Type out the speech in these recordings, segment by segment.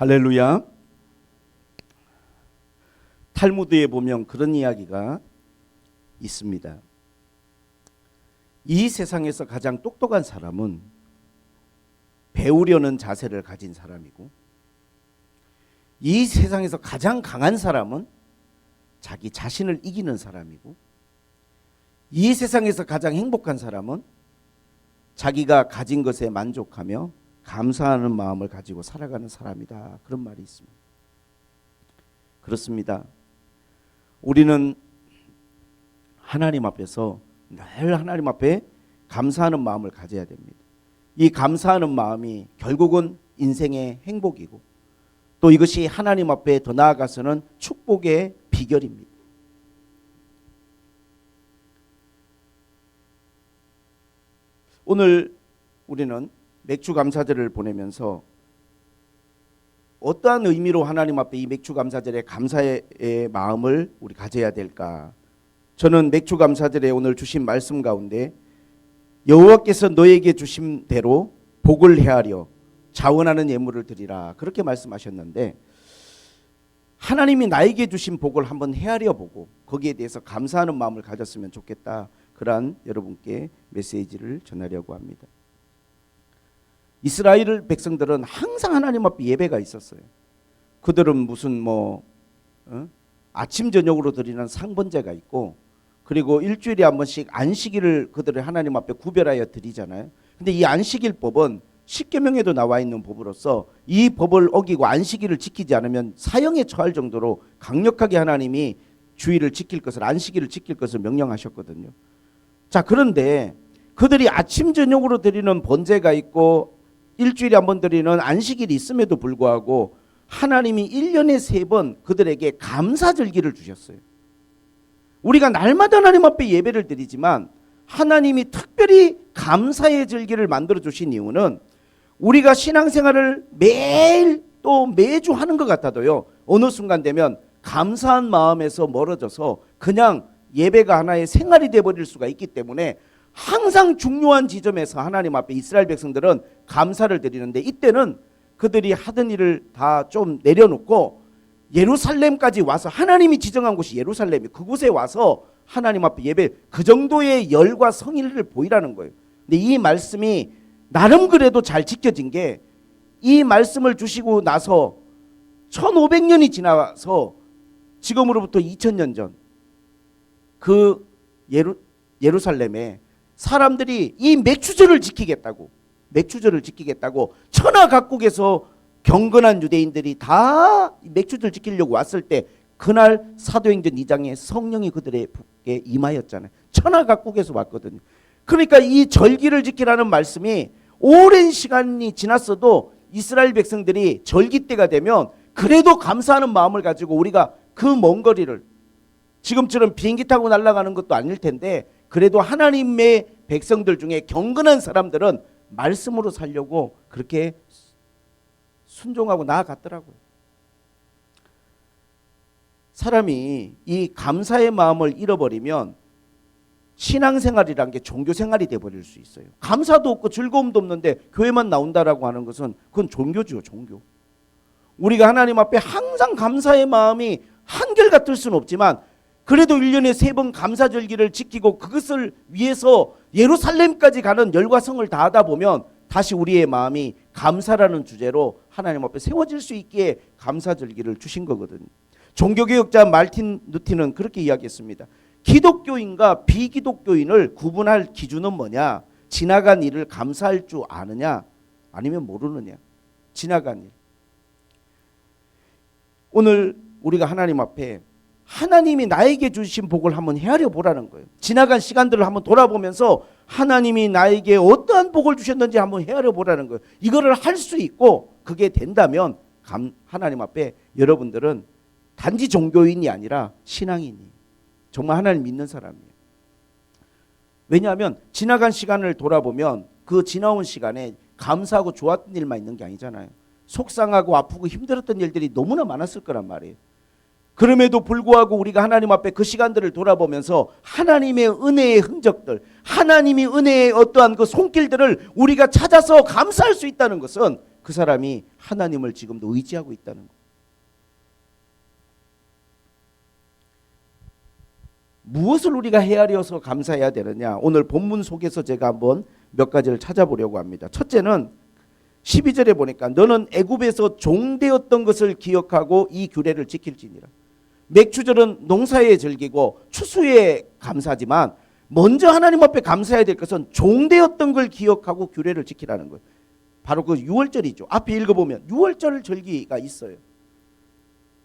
할렐루야. 탈무드에 보면 그런 이야기가 있습니다. 이 세상에서 가장 똑똑한 사람은 배우려는 자세를 가진 사람이고, 이 세상에서 가장 강한 사람은 자기 자신을 이기는 사람이고, 이 세상에서 가장 행복한 사람은 자기가 가진 것에 만족하며 감사하는 마음을 가지고 살아가는 사람이다. 그런 말이 있습니다. 그렇습니다. 우리는 하나님 앞에서 늘 하나님 앞에 감사하는 마음을 가져야 됩니다. 이 감사하는 마음이 결국은 인생의 행복이고, 또 이것이 하나님 앞에 더 나아가서는 축복의 비결입니다. 오늘 우리는 맥주 감사절을 보내면서 어떠한 의미로 하나님 앞에 이 맥주 감사절의 감사의 마음을 우리 가져야 될까? 저는 맥주 감사절에 오늘 주신 말씀 가운데 여호와께서 너에게 주신 대로 복을 헤아려 자원하는 예물을 드리라, 그렇게 말씀하셨는데, 하나님이 나에게 주신 복을 한번 헤아려 보고 거기에 대해서 감사하는 마음을 가졌으면 좋겠다. 그러한 여러분께 메시지를 전하려고 합니다. 이스라엘 백성들은 항상 하나님 앞에 예배가 있었어요. 그들은 무슨 아침 저녁으로 드리는 상번제가 있고, 그리고 일주일에 한 번씩 안식일을 그들을 하나님 앞에 구별하여 드리잖아요. 근데 이 안식일법은 십계명에도 나와 있는 법으로서 이 법을 어기고 안식일을 지키지 않으면 사형에 처할 정도로 강력하게 하나님이 주일을 지킬 것을, 안식일을 지킬 것을 명령하셨거든요. 자, 그런데 그들이 아침 저녁으로 드리는 번제가 있고 일주일에 한 번 드리는 안식일이 있음에도 불구하고 하나님이 1년에 3번 그들에게 감사절기를 주셨어요. 우리가 날마다 하나님 앞에 예배를 드리지만 하나님이 특별히 감사의 절기를 만들어 주신 이유는 우리가 신앙생활을 매일 또 매주 하는 것 같아도요, 어느 순간 되면 감사한 마음에서 멀어져서 그냥 예배가 하나의 생활이 되어버릴 수가 있기 때문에 항상 중요한 지점에서 하나님 앞에 이스라엘 백성들은 감사를 드리는데, 이때는 그들이 하던 일을 다 좀 내려놓고 예루살렘까지 와서, 하나님이 지정한 곳이 예루살렘이, 그곳에 와서 하나님 앞에 예배, 그 정도의 열과 성의를 보이라는 거예요. 근데 이 말씀이 나름 그래도 잘 지켜진 게, 이 말씀을 주시고 나서 1500년이 지나서 지금으로부터 2000년 전 그 예루살렘에 사람들이 이 맥주절을 지키겠다고 천하 각국에서 경건한 유대인들이 다 맥주절 지키려고 왔을 때, 그날 사도행전 2장에 성령이 그들에게 임하였잖아요. 천하 각국에서 왔거든요. 그러니까 이 절기를 지키라는 말씀이 오랜 시간이 지났어도 이스라엘 백성들이 절기 때가 되면 그래도 감사하는 마음을 가지고, 우리가 그 먼 거리를 지금처럼 비행기 타고 날아가는 것도 아닐 텐데 그래도 하나님의 백성들 중에 경건한 사람들은 말씀으로 살려고 그렇게 순종하고 나아갔더라고요. 사람이 이 감사의 마음을 잃어버리면 신앙생활이란 게 종교생활이 돼버릴 수 있어요. 감사도 없고 즐거움도 없는데 교회만 나온다라고 하는 것은 그건 종교죠, 종교. 우리가 하나님 앞에 항상 감사의 마음이 한결같을 수는 없지만 그래도 1년에 3번 감사절기를 지키고 그것을 위해서 예루살렘까지 가는 열과 성을 다하다 보면 다시 우리의 마음이 감사라는 주제로 하나님 앞에 세워질 수 있기에 감사절기를 주신 거거든요. 종교개혁자 말틴 루틴은 그렇게 이야기했습니다. 기독교인과 비기독교인을 구분할 기준은 뭐냐? 지나간 일을 감사할 줄 아느냐, 아니면 모르느냐. 지나간 일. 오늘 우리가 하나님 앞에 하나님이 나에게 주신 복을 한번 헤아려 보라는 거예요. 지나간 시간들을 한번 돌아보면서 하나님이 나에게 어떠한 복을 주셨는지 한번 헤아려 보라는 거예요. 이거를 할 수 있고 그게 된다면 하나님 앞에 여러분들은 단지 종교인이 아니라 신앙인이, 정말 하나님 믿는 사람이에요. 왜냐하면 지나간 시간을 돌아보면 그 지나온 시간에 감사하고 좋았던 일만 있는 게 아니잖아요. 속상하고 아프고 힘들었던 일들이 너무나 많았을 거란 말이에요. 그럼에도 불구하고 우리가 하나님 앞에 그 시간들을 돌아보면서 하나님의 은혜의 흔적들, 하나님이 은혜의 어떠한 그 손길들을 우리가 찾아서 감사할 수 있다는 것은 그 사람이 하나님을 지금도 의지하고 있다는 거예요. 무엇을 우리가 헤아려서 감사해야 되느냐? 오늘 본문 속에서 제가 한번 몇 가지를 찾아보려고 합니다. 첫째는 12절에 보니까 너는 애굽에서 종되었던 것을 기억하고 이 규례를 지킬지니라. 맥주절은 농사에 즐기고 추수에 감사하지만 먼저 하나님 앞에 감사해야 될 것은 종되었던 걸 기억하고 규례를 지키라는 거예요. 바로 그 유월절이죠. 앞에 읽어보면 유월절 절기가 있어요.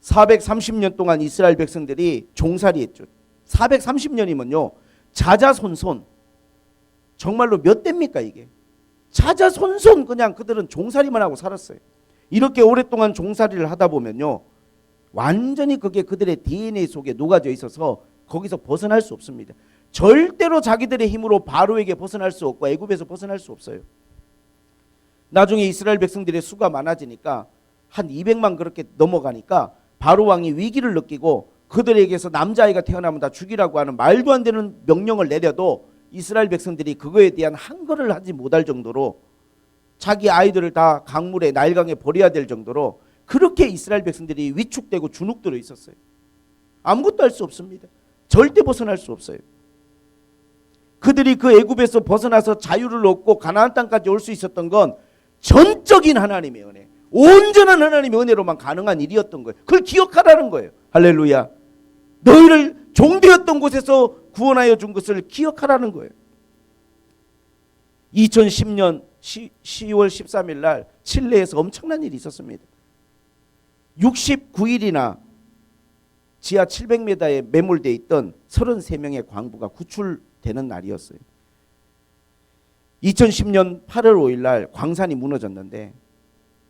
430년 동안 이스라엘 백성들이 종살이했죠. 430년이면요 자자손손 정말로 몇 대입니까 이게? 자자손손 그냥 그들은 종살이만 하고 살았어요. 이렇게 오랫동안 종살이를 하다 보면요 완전히 그게 그들의 DNA 속에 녹아져 있어서 거기서 벗어날 수 없습니다. 절대로 자기들의 힘으로 바로에게 벗어날 수 없고 애굽에서 벗어날 수 없어요. 나중에 이스라엘 백성들의 수가 많아지니까 한 200만 그렇게 넘어가니까 바로 왕이 위기를 느끼고 그들에게서 남자아이가 태어나면 다 죽이라고 하는 말도 안 되는 명령을 내려도 이스라엘 백성들이 그거에 대한 한거를 하지 못할 정도로 자기 아이들을 다 강물에 나일강에 버려야 될 정도로 그렇게 이스라엘 백성들이 위축되고 주눅들어 있었어요. 아무것도 할 수 없습니다. 절대 벗어날 수 없어요. 그들이 그 애굽에서 벗어나서 자유를 얻고 가나안 땅까지 올 수 있었던 건 전적인 하나님의 은혜, 온전한 하나님의 은혜로만 가능한 일이었던 거예요. 그걸 기억하라는 거예요. 할렐루야. 너희를 종되었던 곳에서 구원하여 준 것을 기억하라는 거예요. 2010년 10월 13일 날 칠레에서 엄청난 일이 있었습니다. 69일이나 지하 700m에 매몰되어 있던 33명의 광부가 구출되는 날이었어요. 2010년 8월 5일 날 광산이 무너졌는데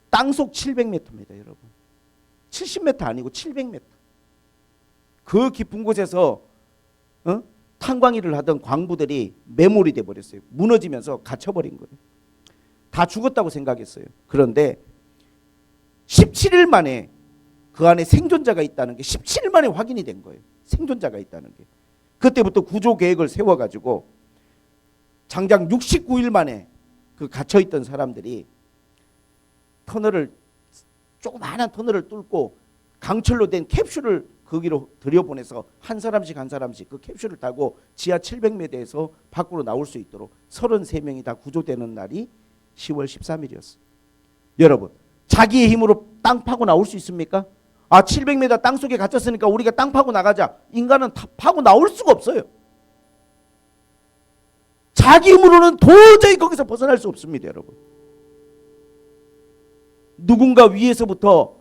땅속 700m입니다, 여러분. 70m 아니고 700m. 그 깊은 곳에서 탄광일을 하던 광부들이 매몰이 돼 버렸어요. 무너지면서 갇혀버린 거예요. 다 죽었다고 생각했어요. 그런데 17일 만에 그 안에 생존자가 있다는 게 17일 만에 확인이 된 거예요. 생존자가 있다는 게. 그때부터 구조 계획을 세워가지고 장장 69일 만에 그 갇혀있던 사람들이 터널을 조그마한 터널을 뚫고 강철로 된 캡슐을 거기로 들여보내서 한 사람씩 그 캡슐을 타고 지하 700m에서 밖으로 나올 수 있도록 33명이 다 구조되는 날이 10월 13일이었어요. 여러분, 자기의 힘으로 땅 파고 나올 수 있습니까? 700m 땅속에 갇혔으니까 우리가 땅 파고 나가자. 인간은 파고 나올 수가 없어요. 자기 힘으로는 도저히 거기서 벗어날 수 없습니다, 여러분. 누군가 위에서부터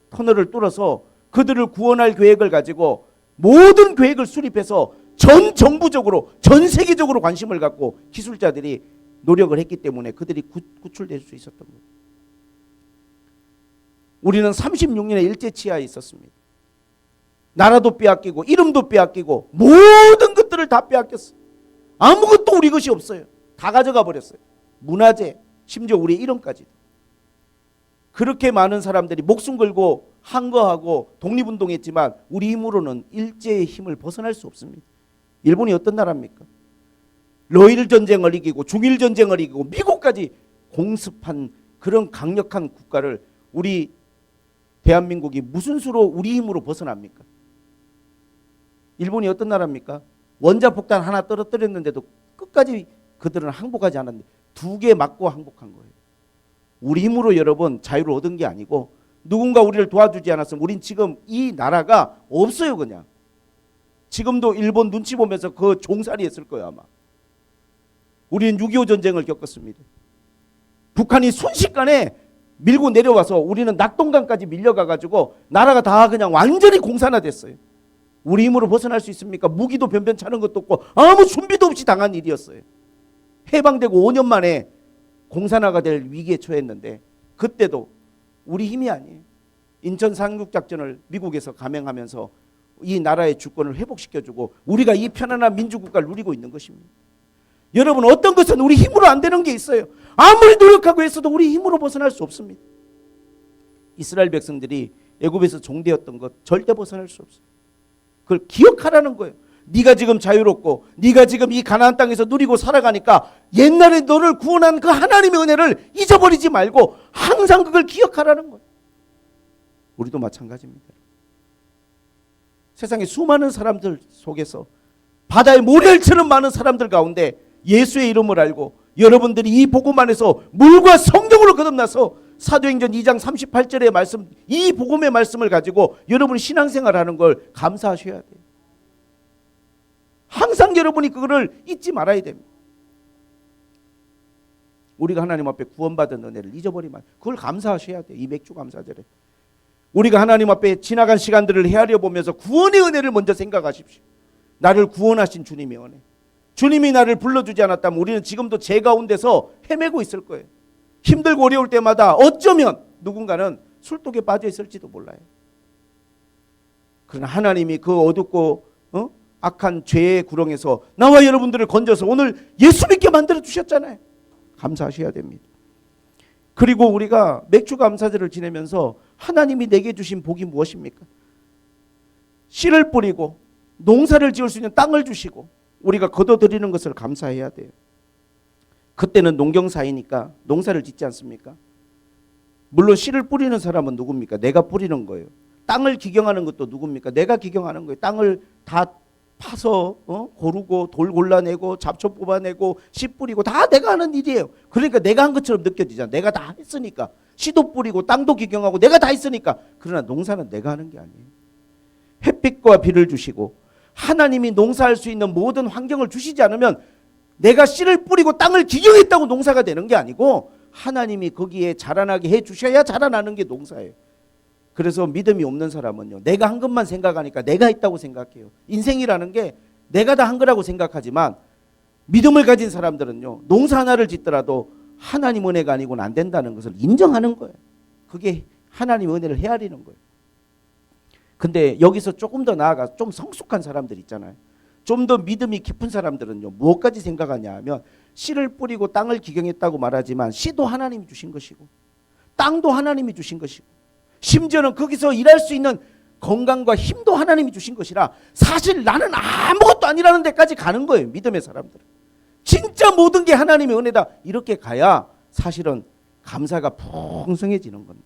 터널을 뚫어서 그들을 구원할 계획을 가지고 모든 계획을 수립해서 전 정부적으로 전 세계적으로 관심을 갖고 기술자들이 노력을 했기 때문에 그들이 구출될 수 있었던 거예요. 우리는 36년의 일제치하에 있었습니다. 나라도 빼앗기고 이름도 빼앗기고 모든 것들을 다 빼앗겼어요. 아무것도 우리 것이 없어요. 다 가져가 버렸어요. 문화재, 심지어 우리의 이름까지도. 그렇게 많은 사람들이 목숨 걸고 항거하고 독립운동했지만 우리 힘으로는 일제의 힘을 벗어날 수 없습니다. 일본이 어떤 나라입니까? 러일 전쟁을 이기고 중일 전쟁을 이기고 미국까지 공습한 그런 강력한 국가를 우리 대한민국이 무슨 수로 우리 힘으로 벗어납니까? 일본이 어떤 나라입니까? 원자폭탄 하나 떨어뜨렸는데도 끝까지 그들은 항복하지 않았는데 2개 맞고 항복한 거예요. 우리 힘으로 여러분 자유를 얻은 게 아니고 누군가 우리를 도와주지 않았으면 우린 지금 이 나라가 없어요. 그냥 지금도 일본 눈치 보면서 그 종살이 했을 거예요 아마. 우리는 6.25 전쟁을 겪었습니다. 북한이 순식간에 밀고 내려와서 우리는 낙동강까지 밀려가가지고 나라가 다 그냥 완전히 공산화됐어요. 우리 힘으로 벗어날 수 있습니까? 무기도 변변찮은 것도 없고 아무 준비도 없이 당한 일이었어요. 해방되고 5년 만에 공산화가 될 위기에 처했는데 그때도 우리 힘이 아니에요. 인천 상륙작전을 미국에서 감행하면서 이 나라의 주권을 회복시켜주고 우리가 이 편안한 민주국가를 누리고 있는 것입니다. 여러분, 어떤 것은 우리 힘으로 안 되는 게 있어요. 아무리 노력하고 했어도 우리 힘으로 벗어날 수 없습니다. 이스라엘 백성들이 애굽에서 종되었던 것 절대 벗어날 수 없어요. 그걸 기억하라는 거예요. 네가 지금 자유롭고 네가 지금 이 가나안 땅에서 누리고 살아가니까 옛날에 너를 구원한 그 하나님의 은혜를 잊어버리지 말고 항상 그걸 기억하라는 거예요. 우리도 마찬가지입니다. 세상에 수많은 사람들 속에서 바다의 모래처럼 많은 사람들 가운데 예수의 이름을 알고 여러분들이 이 복음 안에서 물과 성령으로 거듭나서 사도행전 2장 38절의 말씀, 이 복음의 말씀을 가지고 여러분이 신앙생활하는 걸 감사하셔야 돼요. 항상 여러분이 그거를 잊지 말아야 됩니다. 우리가 하나님 앞에 구원받은 은혜를 잊어버리면 그걸 감사하셔야 돼요. 이 맥주 감사절에 우리가 하나님 앞에 지나간 시간들을 헤아려 보면서 구원의 은혜를 먼저 생각하십시오. 나를 구원하신 주님의 은혜. 주님이 나를 불러주지 않았다면 우리는 지금도 죄 가운데서 헤매고 있을 거예요. 힘들고 어려울 때마다 어쩌면 누군가는 술독에 빠져 있을지도 몰라요. 그러나 하나님이 그 어둡고 악한 죄의 구렁에서 나와 여러분들을 건져서 오늘 예수 믿게 만들어 주셨잖아요. 감사하셔야 됩니다. 그리고 우리가 맥주 감사절을 지내면서 하나님이 내게 주신 복이 무엇입니까? 씨를 뿌리고 농사를 지을 수 있는 땅을 주시고 우리가 거둬들이는 것을 감사해야 돼요. 그때는 농경사이니까 농사를 짓지 않습니까? 물론 씨를 뿌리는 사람은 누굽니까? 내가 뿌리는 거예요. 땅을 기경하는 것도 누굽니까? 내가 기경하는 거예요. 땅을 다 파서 고르고 돌 골라내고 잡초 뽑아내고 씨 뿌리고 다 내가 하는 일이에요. 그러니까 내가 한 것처럼 느껴지잖아. 내가 다 했으니까. 씨도 뿌리고 땅도 기경하고 내가 다 했으니까. 그러나 농사는 내가 하는 게 아니에요. 햇빛과 비를 주시고 하나님이 농사할 수 있는 모든 환경을 주시지 않으면 내가 씨를 뿌리고 땅을 기경했다고 농사가 되는 게 아니고 하나님이 거기에 자라나게 해 주셔야 자라나는 게 농사예요. 그래서 믿음이 없는 사람은요, 내가 한 것만 생각하니까 내가 했다고 생각해요. 인생이라는 게 내가 다 한 거라고 생각하지만 믿음을 가진 사람들은요, 농사 하나를 짓더라도 하나님 은혜가 아니고는 안 된다는 것을 인정하는 거예요. 그게 하나님 은혜를 헤아리는 거예요. 근데 여기서 조금 더 나아가 좀 성숙한 사람들 있잖아요. 좀 더 믿음이 깊은 사람들은요, 무엇까지 생각하냐 하면 씨를 뿌리고 땅을 기경했다고 말하지만 씨도 하나님이 주신 것이고 땅도 하나님이 주신 것이고 심지어는 거기서 일할 수 있는 건강과 힘도 하나님이 주신 것이라 사실 나는 아무것도 아니라는 데까지 가는 거예요. 믿음의 사람들은. 진짜 모든 게 하나님의 은혜다. 이렇게 가야 사실은 감사가 풍성해지는 건데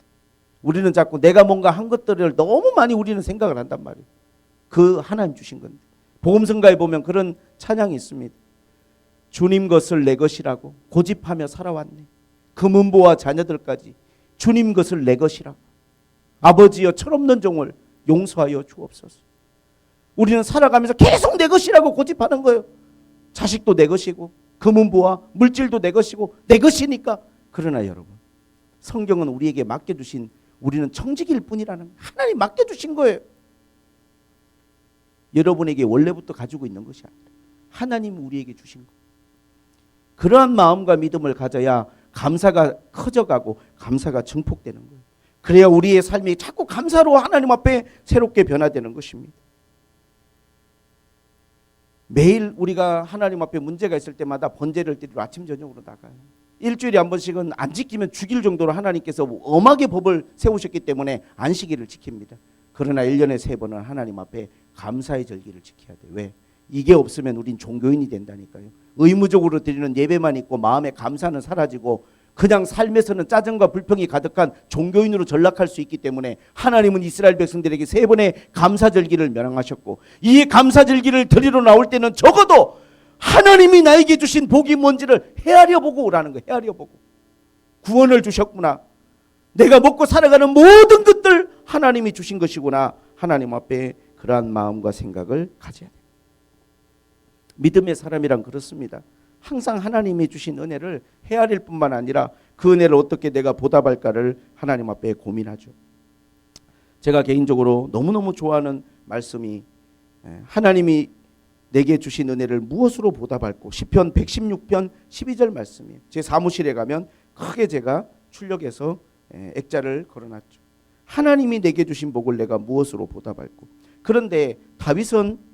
우리는 자꾸 내가 뭔가 한 것들을 너무 많이 우리는 생각을 한단 말이에요. 그 하나님 주신 건데 복음성가에 보면 그런 찬양이 있습니다. 주님 것을 내 것이라고 고집하며 살아왔네. 금은보와 자녀들까지 주님 것을 내 것이라고. 아버지여 철없는 종을 용서하여 주옵소서. 우리는 살아가면서 계속 내 것이라고 고집하는 거예요. 자식도 내 것이고 금은보와 물질도 내 것이고 내 것이니까. 그러나 여러분, 성경은 우리에게 맡겨주신, 우리는 청지기일 뿐이라는, 하나님 맡겨주신 거예요. 여러분에게 원래부터 가지고 있는 것이 아니라 하나님이 우리에게 주신 거예요. 그러한 마음과 믿음을 가져야 감사가 커져가고 감사가 증폭되는 거예요. 그래야 우리의 삶이 자꾸 감사로 하나님 앞에 새롭게 변화되는 것입니다. 매일 우리가 하나님 앞에 문제가 있을 때마다 번제를 드리러 아침 저녁으로 나가요. 일주일에 한 번씩은 안 지키면 죽일 정도로 하나님께서 엄하게 법을 세우셨기 때문에 안식일을 지킵니다. 그러나 1년에 3번은 하나님 앞에 감사의 절기를 지켜야 돼요. 왜? 이게 없으면 우린 종교인이 된다니까요. 의무적으로 드리는 예배만 있고 마음의 감사는 사라지고 그냥 삶에서는 짜증과 불평이 가득한 종교인으로 전락할 수 있기 때문에 하나님은 이스라엘 백성들에게 3번의 감사절기를 명령하셨고, 이 감사절기를 드리러 나올 때는 적어도 하나님이 나에게 주신 복이 뭔지를 헤아려보고 오라는 거예요. 헤아려보고. 구원을 주셨구나. 내가 먹고 살아가는 모든 것들 하나님이 주신 것이구나. 하나님 앞에 그러한 마음과 생각을 가져야 돼요. 믿음의 사람이란 그렇습니다. 항상 하나님이 주신 은혜를 헤아릴 뿐만 아니라 그 은혜를 어떻게 내가 보답할까를 하나님 앞에 고민하죠. 제가 개인적으로 너무너무 좋아하는 말씀이 하나님이 내게 주신 은혜를 무엇으로 보답할꼬, 시편 116편 12절 말씀이에요. 제 사무실에 가면 크게 제가 출력해서 액자를 걸어놨죠. 하나님이 내게 주신 복을 내가 무엇으로 보답할꼬. 그런데 다윗은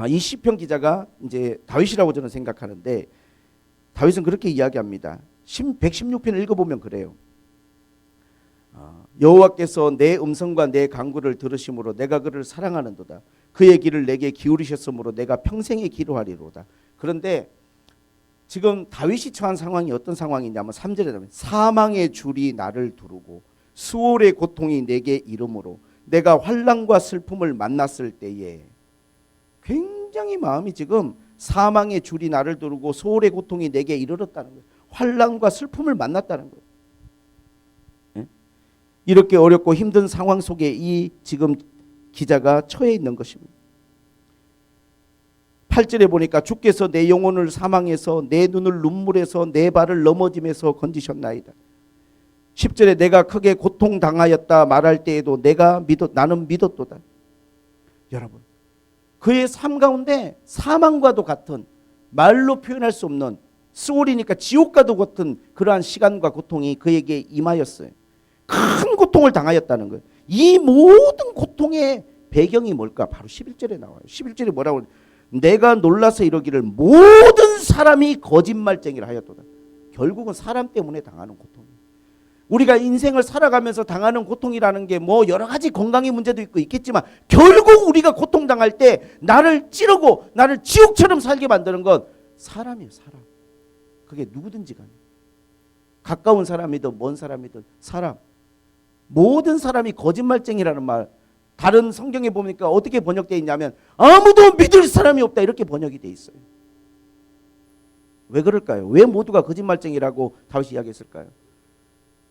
이 시편 기자가 이제 다윗이라고 저는 생각하는데, 다윗은 그렇게 이야기합니다. 116편 읽어보면 그래요. 여호와께서 내 음성과 내 간구를 들으심으로 내가 그를 사랑하는도다. 그의 길을 내게 기울이셨으므로 내가 평생에 기도하리로다. 그런데 지금 다윗이 처한 상황이 어떤 상황이냐면 3절에 보면 사망의 줄이 나를 두르고 수월의 고통이 내게 이르므로 내가 환난과 슬픔을 만났을 때에, 굉장히 마음이 지금 사망의 줄이 나를 두르고 수월의 고통이 내게 이르렀다는 거예요. 환난과 슬픔을 만났다는 거예요. 예? 이렇게 어렵고 힘든 상황 속에 이 지금 기자가 처해 있는 것입니다. 8절에 보니까 주께서 내 영혼을 사망에서 내 눈을 눈물에서 내 발을 넘어짐에서 건지셨나이다. 10절에 내가 크게 고통당하였다 말할 때에도 나는 믿었도다. 여러분, 그의 삶 가운데 사망과도 같은, 말로 표현할 수 없는, 스올이니까 지옥과도 같은 그러한 시간과 고통이 그에게 임하였어요. 큰 고통을 당하였다는 거예요. 이 모든 고통의 배경이 뭘까? 바로 11절에 나와요. 11절에 뭐라고? 내가 놀라서 이러기를 모든 사람이 거짓말쟁이라 하였도다. 결국은 사람 때문에 당하는 고통이에요. 우리가 인생을 살아가면서 당하는 고통이라는 게 뭐 여러 가지 건강의 문제도 있고 있겠지만, 결국 우리가 고통당할 때 나를 찌르고 나를 지옥처럼 살게 만드는 건 사람이에요. 사람. 그게 누구든지 간에, 가까운 사람이든 먼 사람이든 사람. 모든 사람이 거짓말쟁이라는 말, 다른 성경에 보니까 어떻게 번역되어 있냐면 아무도 믿을 사람이 없다, 이렇게 번역이 되어 있어요. 왜 그럴까요? 왜 모두가 거짓말쟁이라고 다윗이 이야기했을까요?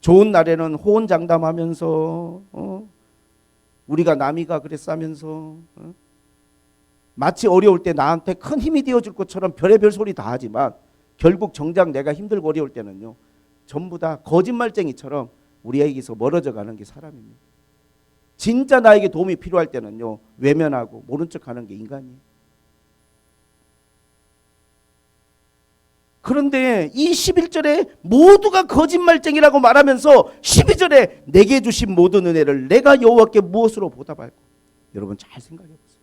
좋은 날에는 호언장담하면서 우리가 남이가 그랬다면서 마치 어려울 때 나한테 큰 힘이 되어줄 것처럼 별의별 소리 다 하지만 결국 정작 내가 힘들고 어려울 때는요, 전부 다 거짓말쟁이처럼 우리에게서 멀어져 가는 게 사람입니다. 진짜 나에게 도움이 필요할 때는요, 외면하고 모른 척하는 게 인간이에요. 그런데 이 11절에 모두가 거짓말쟁이라고 말하면서 12절에 내게 주신 모든 은혜를 내가 여호와께 무엇으로 보답할까? 여러분 잘 생각해 보세요.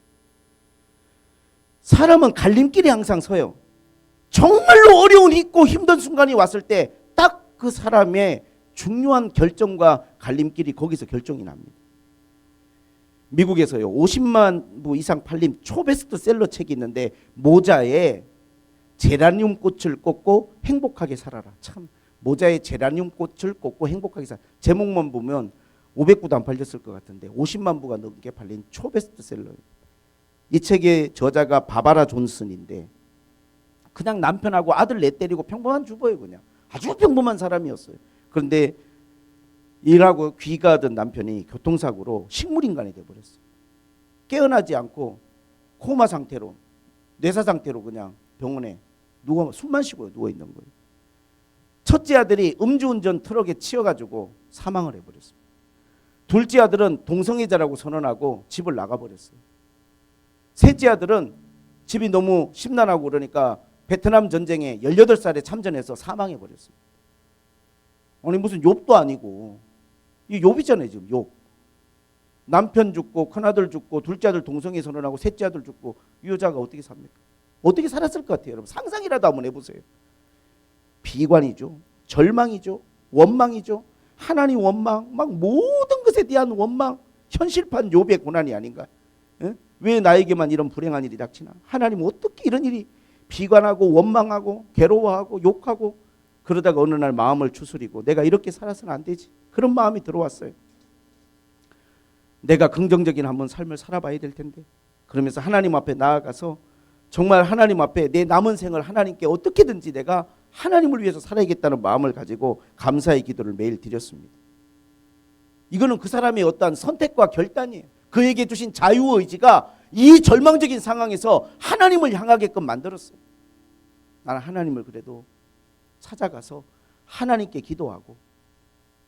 사람은 갈림길에 항상 서요. 정말로 어려운 있고 힘든 순간이 왔을 때 딱 그 사람의 중요한 결정과 갈림길이 거기서 결정이 납니다. 미국에서요 50만 부 이상 팔린 초베스트셀러 책이 있는데, 모자에 제라늄 꽃을 꽂고 행복하게 살아라. 참, 모자에 제라늄 꽃을 꽂고 행복하게 살아라. 제목만 보면 500부도 안 팔렸을 것 같은데 50만 부가 넘게 팔린 초베스트셀러예요. 이 책의 저자가 바바라 존슨인데, 그냥 남편하고 아들 넷 데리고 평범한 주부예요. 그냥 아주 평범한 사람이었어요. 그런데 일하고 귀가 든 남편이 교통사고로 식물인간이 돼버렸어요. 깨어나지 않고 코마 상태로, 뇌사 상태로 그냥 병원에 숨만 쉬고 누워 있는 거예요. 첫째 아들이 음주운전 트럭에 치여가지고 사망을 해버렸습니다. 둘째 아들은 동성애자라고 선언하고 집을 나가버렸어요. 셋째 아들은 집이 너무 심란하고 그러니까 베트남 전쟁에 18살에 참전해서 사망해버렸습니다. 아니 무슨 욥도 아니고, 이 욥이잖아요 지금. 욥. 남편 죽고 큰아들 죽고 둘째 아들 동성애 선언하고 셋째 아들 죽고, 이 여자가 어떻게 삽니까? 어떻게 살았을 것 같아요? 여러분 상상이라도 한번 해보세요. 비관이죠. 절망이죠. 원망이죠. 하나님 원망, 막 모든 것에 대한 원망, 현실판 욥의 고난이 아닌가? 에? 왜 나에게만 이런 불행한 일이 닥치나? 하나님 어떻게 이런 일이, 비관하고 원망하고 괴로워하고 욕하고, 그러다가 어느 날 마음을 추스리고 내가 이렇게 살아서는 안 되지, 그런 마음이 들어왔어요. 내가 긍정적인 한번 삶을 살아봐야 될 텐데, 그러면서 하나님 앞에 나아가서 정말 하나님 앞에 내 남은 생을 하나님께 어떻게든지 내가 하나님을 위해서 살아야겠다는 마음을 가지고 감사의 기도를 매일 드렸습니다. 이거는 그 사람의 어떠한 선택과 결단이에요. 그에게 주신 자유의지가 이 절망적인 상황에서 하나님을 향하게끔 만들었어요. 나는 하나님을 그래도 찾아가서 하나님께 기도하고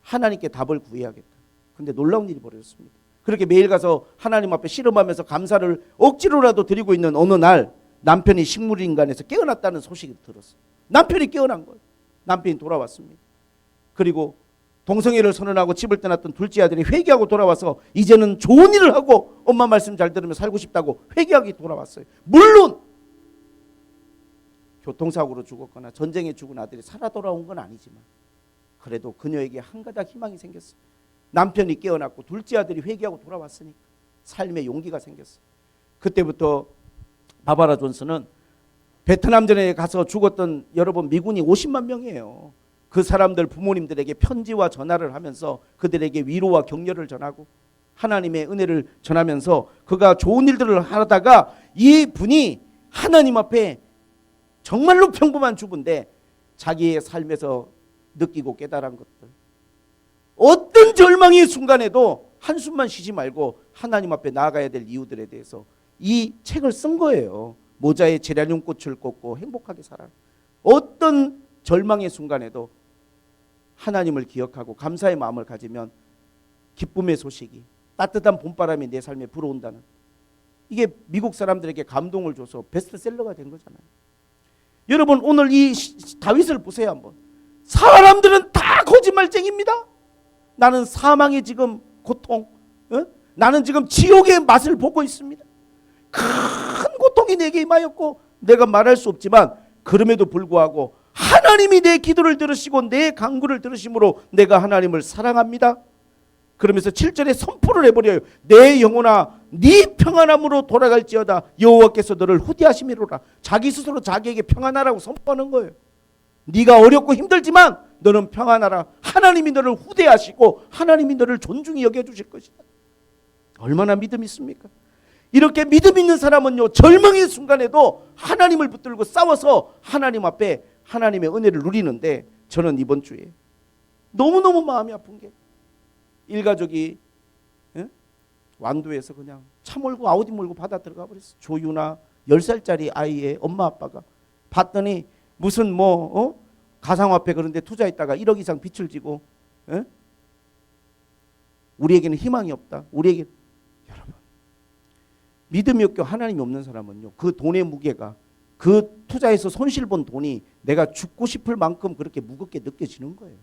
하나님께 답을 구해야겠다. 그런데 놀라운 일이 벌어졌습니다. 그렇게 매일 가서 하나님 앞에 씨름하면서 감사를 억지로라도 드리고 있는 어느 날, 남편이 식물인간에서 깨어났다는 소식을 들었어요. 남편이 깨어난 거예요. 남편이 돌아왔습니다. 그리고 동성애를 선언하고 집을 떠났던 둘째 아들이 회개하고 돌아와서 이제는 좋은 일을 하고 엄마 말씀 잘 들으며 살고 싶다고 회개하기 돌아왔어요. 물론 교통사고로 죽었거나 전쟁에 죽은 아들이 살아 돌아온 건 아니지만 그래도 그녀에게 한 가닥 희망이 생겼어요. 남편이 깨어났고 둘째 아들이 회개하고 돌아왔으니까 삶의 용기가 생겼어요. 그때부터 바바라 존슨은 베트남전에 가서 죽었던 여러분 미군이 50만 명이에요. 그 사람들 부모님들에게 편지와 전화를 하면서 그들에게 위로와 격려를 전하고 하나님의 은혜를 전하면서 그가 좋은 일들을 하다가 이 분이 하나님 앞에 정말로 평범한 주부인데 자기의 삶에서 느끼고 깨달은 것들, 어떤 절망의 순간에도 한숨만 쉬지 말고 하나님 앞에 나아가야 될 이유들에 대해서 이 책을 쓴 거예요. 모자에 제라늄 꽃을 꽂고 행복하게 살아. 어떤 절망의 순간에도 하나님을 기억하고 감사의 마음을 가지면 기쁨의 소식이, 따뜻한 봄바람이 내 삶에 불어온다는, 이게 미국 사람들에게 감동을 줘서 베스트셀러가 된 거잖아요. 여러분 오늘 이 다윗을 보세요 한번. 사람들은 다 거짓말쟁이입니다. 나는 사망의 지금 고통, 나는 지금 지옥의 맛을 보고 있습니다. 큰 고통이 내게 임하였고 내가 말할 수 없지만 그럼에도 불구하고 하나님이 내 기도를 들으시고 내 간구를 들으심으로 내가 하나님을 사랑합니다. 그러면서 7절에 선포를 해버려요. 내 영혼아 네 평안함으로 돌아갈지어다 여호와께서 너를 후대하심이로라. 자기 스스로 자기에게 평안하라고 선포하는 거예요. 네가 어렵고 힘들지만 너는 평안하라. 하나님이 너를 후대하시고 하나님이 너를 존중히 여겨주실 것이다. 얼마나 믿음이 있습니까? 이렇게 믿음 있는 사람은요 절망의 순간에도 하나님을 붙들고 싸워서 하나님 앞에 하나님의 은혜를 누리는데, 저는 이번 주에 너무너무 마음이 아픈 게 일가족이 완도에서 그냥 차 몰고 아우디 몰고 바다 들어가 버렸어. 조유나 10살짜리 아이의 엄마 아빠가 봤더니 무슨 가상화폐 그런데 투자했다가 1억 이상 빚을 지고, 우리에게는 희망이 없다. 우리에게, 여러분 믿음이 없고 하나님이 없는 사람은요 그 돈의 무게가, 그 투자해서 손실 본 돈이 내가 죽고 싶을 만큼 그렇게 무겁게 느껴지는 거예요.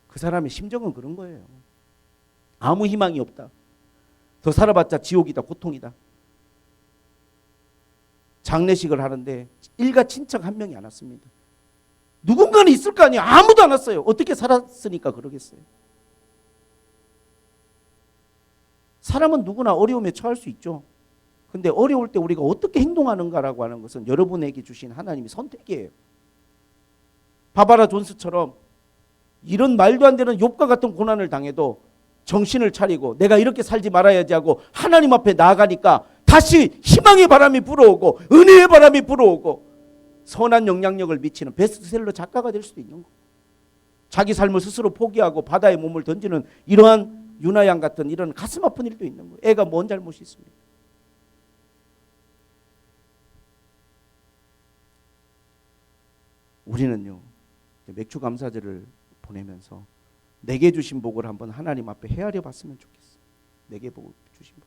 그 사람의 심정은 그런 거예요. 아무 희망이 없다. 더 살아봤자 지옥이다, 고통이다. 장례식을 하는데 일가 친척 한 명이 안 왔습니다. 누군가는 있을 거 아니에요. 아무도 안 왔어요. 어떻게 살았으니까 그러겠어요. 사람은 누구나 어려움에 처할 수 있죠. 근데 어려울 때 우리가 어떻게 행동하는가라고 하는 것은 여러분에게 주신 하나님의 선택이에요. 바바라 존스처럼 이런 말도 안 되는 욥과 같은 고난을 당해도 정신을 차리고 내가 이렇게 살지 말아야지 하고 하나님 앞에 나아가니까 다시 희망의 바람이 불어오고 은혜의 바람이 불어오고 선한 영향력을 미치는 베스트셀러 작가가 될 수도 있는 거예요. 자기 삶을 스스로 포기하고 바다에 몸을 던지는 이러한 유나양 같은 이런 가슴 아픈 일도 있는 거예요. 애가 뭔 잘못이 있습니까? 우리는요 맥주 감사제를 보내면서 내게 주신 복을 한번 하나님 앞에 헤아려 봤으면 좋겠어요. 내게 복 주신 복.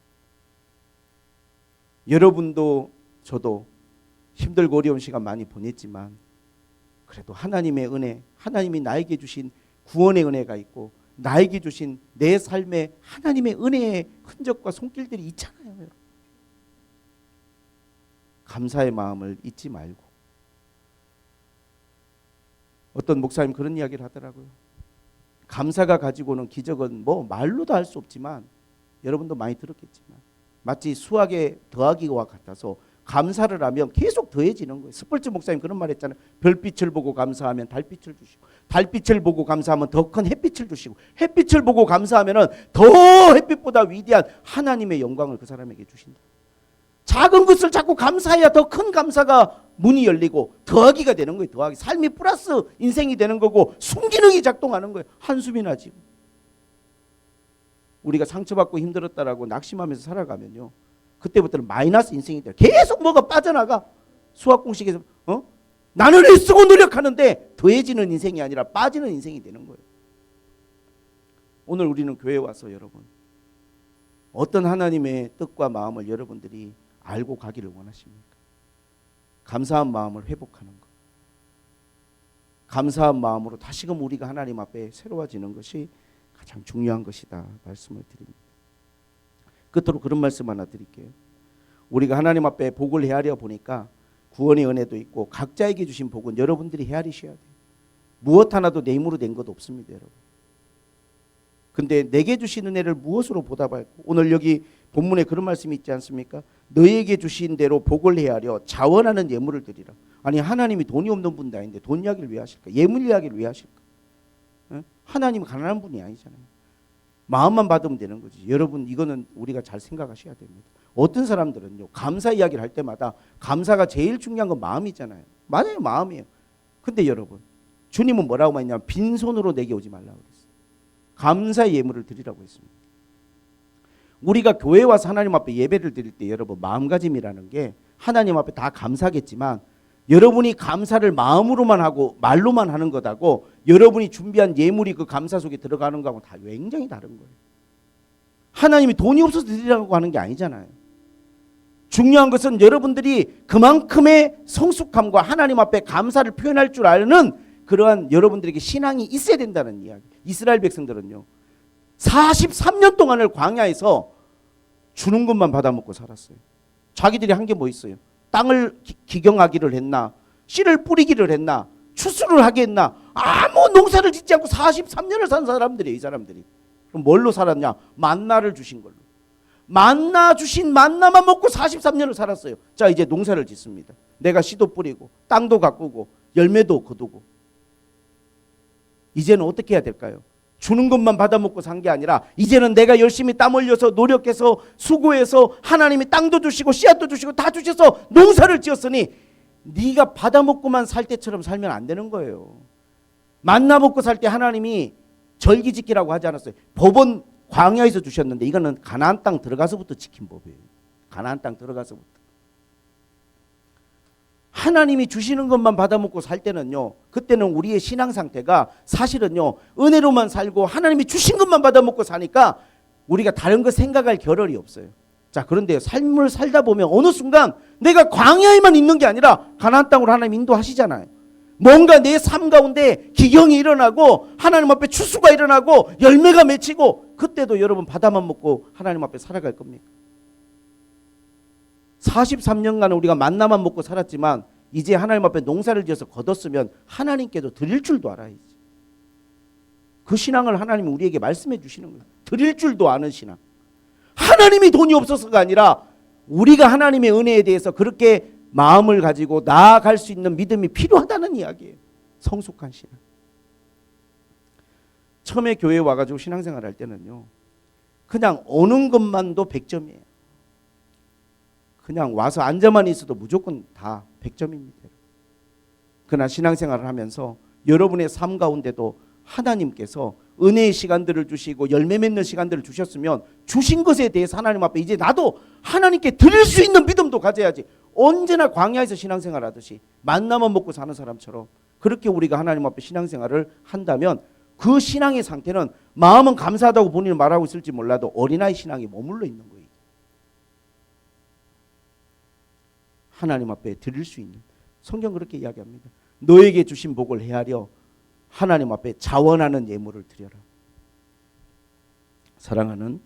여러분도 저도 힘들고 어려운 시간 많이 보냈지만 그래도 하나님의 은혜, 하나님이 나에게 주신 구원의 은혜가 있고 나에게 주신 내 삶에 하나님의 은혜의 흔적과 손길들이 있잖아요. 여러분. 감사의 마음을 잊지 말고. 어떤 목사님 그런 이야기를 하더라고요. 감사가 가지고는 기적은 뭐 말로도 할 수 없지만 여러분도 많이 들었겠지만 마치 수학의 더하기와 같아서 감사를 하면 계속 더해지는 거예요. 스펄츠 목사님 그런 말 했잖아요. 별빛을 보고 감사하면 달빛을 주시고 달빛을 보고 감사하면 더 큰 햇빛을 주시고 햇빛을 보고 감사하면 더 햇빛보다 위대한 하나님의 영광을 그 사람에게 주신다. 작은 것을 자꾸 감사해야 더 큰 감사가 문이 열리고 더하기가 되는 거예요. 더하기. 삶이 플러스 인생이 되는 거고 순기능이 작동하는 거예요. 한숨이 나지. 우리가 상처받고 힘들었다라고 낙심하면서 살아가면요. 그때부터는 마이너스 인생이 돼요. 계속 뭐가 빠져나가. 수학 공식에서 나는 애쓰고 노력하는데 더해지는 인생이 아니라 빠지는 인생이 되는 거예요. 오늘 우리는 교회에 와서 여러분 어떤 하나님의 뜻과 마음을 여러분들이 알고 가기를 원하십니까? 감사한 마음을 회복하는 것. 감사한 마음으로 다시금 우리가 하나님 앞에 새로워지는 것이 가장 중요한 것이다 말씀을 드립니다. 끝으로 그런 말씀 하나 드릴게요. 우리가 하나님 앞에 복을 헤아려 보니까 구원의 은혜도 있고 각자에게 주신 복은 여러분들이 헤아리셔야 돼요. 무엇 하나도 내 힘으로 된 것 없습니다. 여러분. 근데 내게 주신 은혜를 무엇으로 보답할고? 오늘 여기 본문에 그런 말씀이 있지 않습니까? 너에게 주신 대로 복을 헤아려 자원하는 예물을 드리라. 아니 하나님이 돈이 없는 분도 아닌데 돈 이야기를 왜 하실까? 예물 이야기를 왜 하실까? 하나님은 가난한 분이 아니잖아요. 마음만 받으면 되는 거지. 여러분 이거는 우리가 잘 생각하셔야 됩니다. 어떤 사람들은요 감사 이야기를 할 때마다 감사가 제일 중요한 건 마음이잖아요. 맞아요, 마음이에요. 근데 여러분 주님은 뭐라고 했냐면 빈손으로 내게 오지 말라고 그랬어요. 감사의 예물을 드리라고 했습니다. 우리가 교회 와서 하나님 앞에 예배를 드릴 때 여러분 마음가짐이라는 게 하나님 앞에 다 감사하겠지만 여러분이 감사를 마음으로만 하고 말로만 하는 것하고 여러분이 준비한 예물이 그 감사 속에 들어가는 거하고 다 굉장히 다른 거예요. 하나님이 돈이 없어서 드리라고 하는 게 아니잖아요. 중요한 것은 여러분들이 그만큼의 성숙함과 하나님 앞에 감사를 표현할 줄 아는 그러한 여러분들에게 신앙이 있어야 된다는 이야기. 이스라엘 백성들은요 43년 동안을 광야에서 주는 것만 받아먹고 살았어요. 자기들이 한 게 뭐 있어요? 땅을 기경하기를 했나, 씨를 뿌리기를 했나, 추수를 하게 했나, 아무 농사를 짓지 않고 43년을 산 사람들이에요. 이 사람들이. 그럼 뭘로 살았냐? 만나를 주신 걸로. 만나 주신 만나만 먹고 43년을 살았어요. 자 이제 농사를 짓습니다. 내가 씨도 뿌리고 땅도 가꾸고 열매도 거두고 이제는 어떻게 해야 될까요? 주는 것만 받아먹고 산 게 아니라 이제는 내가 열심히 땀 흘려서 노력해서 수고해서 하나님이 땅도 주시고 씨앗도 주시고 다 주셔서 농사를 지었으니 네가 받아먹고만 살 때처럼 살면 안 되는 거예요. 만나 먹고 살 때 하나님이 절기지키라고 하지 않았어요. 법은 광야에서 주셨는데 이거는 가나안 땅 들어가서부터 지킨 법이에요. 가나안 땅 들어가서부터. 하나님이 주시는 것만 받아먹고 살 때는요 그때는 우리의 신앙 상태가 사실은요 은혜로만 살고 하나님이 주신 것만 받아먹고 사니까 우리가 다른 거 생각할 겨를이 없어요. 자 그런데 삶을 살다 보면 어느 순간 내가 광야에만 있는 게 아니라 가나안 땅으로 하나님 인도하시잖아요. 뭔가 내 삶 가운데 기경이 일어나고 하나님 앞에 추수가 일어나고 열매가 맺히고 그때도 여러분 받아만 먹고 하나님 앞에 살아갈 겁니까? 43년간 우리가 만나만 먹고 살았지만 이제 하나님 앞에 농사를 지어서 거뒀으면 하나님께도 드릴 줄도 알아야지. 그 신앙을 하나님이 우리에게 말씀해 주시는 거예요. 드릴 줄도 아는 신앙. 하나님이 돈이 없어서가 아니라 우리가 하나님의 은혜에 대해서 그렇게 마음을 가지고 나아갈 수 있는 믿음이 필요하다는 이야기예요. 성숙한 신앙. 처음에 교회에 와가지고 신앙생활 할 때는요 그냥 오는 것만도 100점이에요. 그냥 와서 앉아만 있어도 무조건 다 100점입니다. 그러나 신앙생활을 하면서 여러분의 삶 가운데도 하나님께서 은혜의 시간들을 주시고 열매 맺는 시간들을 주셨으면 주신 것에 대해서 하나님 앞에 이제 나도 하나님께 드릴 수 있는 믿음도 가져야지. 언제나 광야에서 신앙생활 하듯이 만나만 먹고 사는 사람처럼 그렇게 우리가 하나님 앞에 신앙생활을 한다면 그 신앙의 상태는 마음은 감사하다고 본인은 말하고 있을지 몰라도 어린아이 신앙이 머물러 있는 거예요. 하나님 앞에 드릴 수 있는 성경 그렇게 이야기합니다. 너에게 주신 복을 헤아려 하나님 앞에 자원하는 예물을 드려라. 사랑하는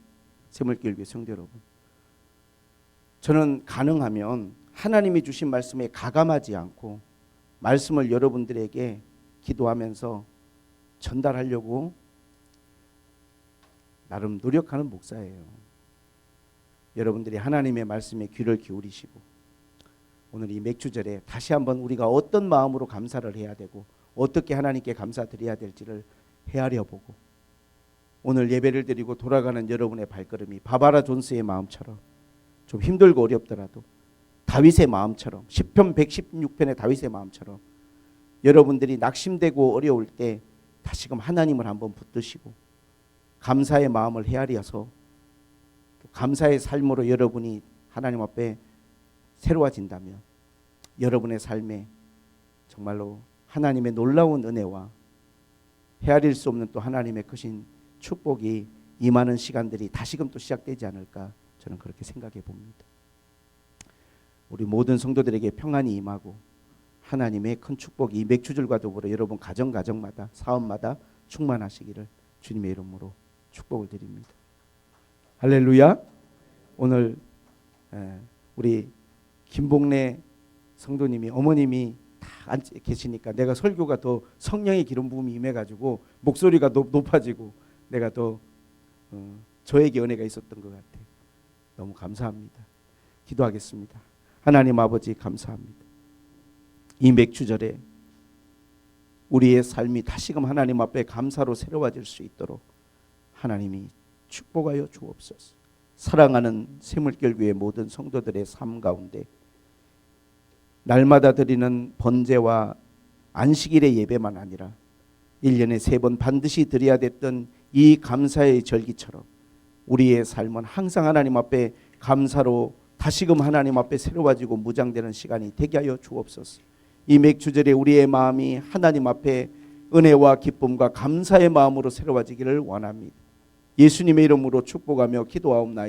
새물교회 성도 여러분, 저는 가능하면 하나님이 주신 말씀에 가감하지 않고 말씀을 여러분들에게 기도하면서 전달하려고 나름 노력하는 목사예요. 여러분들이 하나님의 말씀에 귀를 기울이시고 오늘 이 맥주절에 다시 한번 우리가 어떤 마음으로 감사를 해야 되고 어떻게 하나님께 감사드려야 될지를 헤아려 보고 오늘 예배를 드리고 돌아가는 여러분의 발걸음이 바바라 존스의 마음처럼 좀 힘들고 어렵더라도 다윗의 마음처럼 시편 116편의 다윗의 마음처럼 여러분들이 낙심되고 어려울 때 다시금 하나님을 한번 붙드시고 감사의 마음을 헤아려서 감사의 삶으로 여러분이 하나님 앞에 새로워진다면 여러분의 삶에 정말로 하나님의 놀라운 은혜와 헤아릴 수 없는 또 하나님의 크신 축복이 임하는 시간들이 다시금 또 시작되지 않을까 저는 그렇게 생각해 봅니다. 우리 모든 성도들에게 평안이 임하고 하나님의 큰 축복이 이 맥주절과 더불어 여러분 가정마다 사업마다 충만하시기를 주님의 이름으로 축복을 드립니다. 할렐루야. 오늘 우리 김복래 성도님이 어머님이 다 앉아 계시니까 내가 설교가 더 성령의 기름 부음이 임해가지고 목소리가 높아지고 내가 더 저에게 은혜가 있었던 것 같아요. 너무 감사합니다. 기도하겠습니다. 하나님 아버지 감사합니다. 이 맥주절에 우리의 삶이 다시금 하나님 앞에 감사로 새로워질 수 있도록 하나님이 축복하여 주옵소서. 사랑하는 샘물결교회 모든 성도들의 삶 가운데 날마다 드리는 번제와 안식일의 예배만 아니라 1년에 3번 반드시 드려야 됐던 이 감사의 절기처럼 우리의 삶은 항상 하나님 앞에 감사로 다시금 하나님 앞에 새로워지고 무장되는 시간이 되게 하여 주옵소서. 이 맥주절에 우리의 마음이 하나님 앞에 은혜와 기쁨과 감사의 마음으로 새로워지기를 원합니다. 예수님의 이름으로 축복하며 기도하옵나이다.